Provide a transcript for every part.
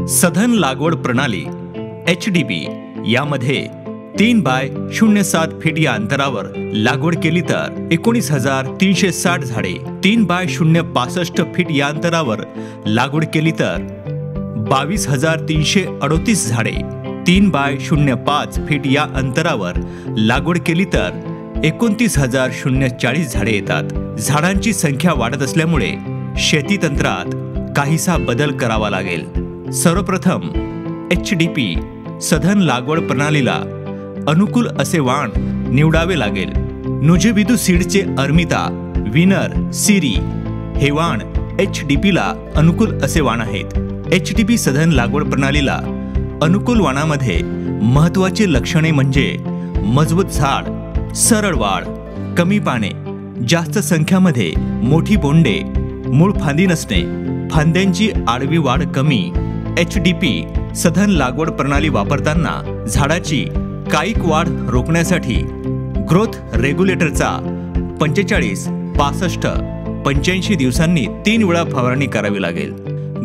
सधन लागवड प्रणाली HDP यामध्ये 3x07 फीट या अंतरावर लागवड केली तर 19,360 झाडे, 3x065 फीट या अंतरावर लागवड केली तर 22,338 झाडे, 3x05 फीट या अंतरावर लागवड केली तर 29,040 झाडे येतात। झाडांची संख्या वाढत असल्यामुळे शेती तंत्रात काहीसा बदल करावा लागेल। सर्वप्रथम HDP सधन लागवड प्रणालीला अनुकूल असे वाण निवडावे लागेल। नुजेविदू सीडचे अर्मिता, विनर, सिरी हे वाण HDP ला अनुकूल असे वाण आहेत। HDP सधन लागवड प्रणालीला अनुकूल वाणामध्ये महत्त्वाची लक्षणे म्हणजे मजबूत झाड, सरळ वाढ, कमी पाने, जास्त संख्यामध्ये मोठी बोंडे, मूळ फांदी नसणे, फांद्यांची आडवी वाढ कमी। HDP सधन लागवड प्रणाली वापरताना झाडाची कायिक वाढ रोखण्यासाठी ग्रोथ रेग्युलेटरचा 45, 65, 85 दिवसांनी 3 वेळा फवारणी करावी लागेल।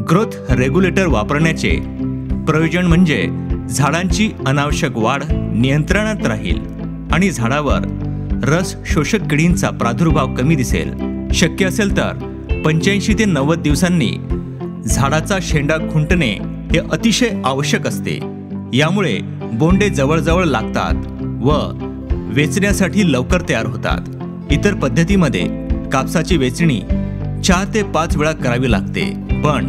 ग्रोथ रेग्युलेटर वापरण्याचे प्रयोजन म्हणजे झाडांची अनावश्यक वाढ नियंत्रणात राहील आणि झाडावर रस शोषक किडींचा प्रादुर्भाव कमी दिसेल। शक्य असेल तर 85 ते 90 दिवसांनी झाडाचा शेंडा खुंटणे हे अतिशय आवश्यक असते। यामुळे बोंडे जवळजवळ लागतात व वेचण्यासाठी लवकर तयार होतात। इतर पद्धतीमध्ये कापसाची वेचणी 4 ते 5 वेळा करावी लागते, पण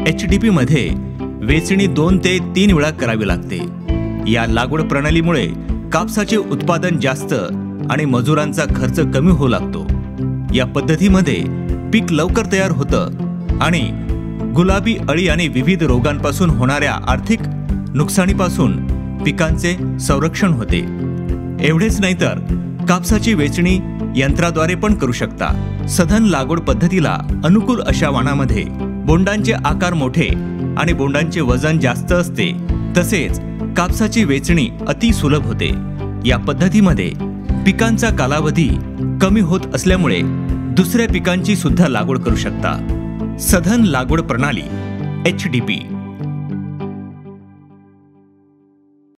HDP मध्ये वेचणी 2 ते 3 वेळा करावी लागते। या लागवड प्रणालीमुळे कापसाचे उत्पादन जास्त आणि मजुरांचा खर्च कमी होऊ लागतो। या पद्धतीमध्ये पीक लवकर तयार होतं आणि गुलाबी अळी आणि विविध रोगांपासून होणाऱ्या आर्थिक नुकसानीपासून पिकांचे संरक्षण होते। एवढेच नाही तर कापसाची वेचणी यंत्राद्वारे पण करू शकता। सधन लागवड पद्धतीला अनुकूल अशा वाणामध्ये बोंडांचे आकार मोठे आणि बोंडांचे वजन जास्त असते, तसेच कापसाची वेचणी अति सुलभ होते। या पद्धतीमध्ये पिकांचा कालावधी कमी होत असल्यामुळे दुसऱ्या पिकांची सुद्धा लागवड करू शकता। सधन लागवड प्रणाली HDP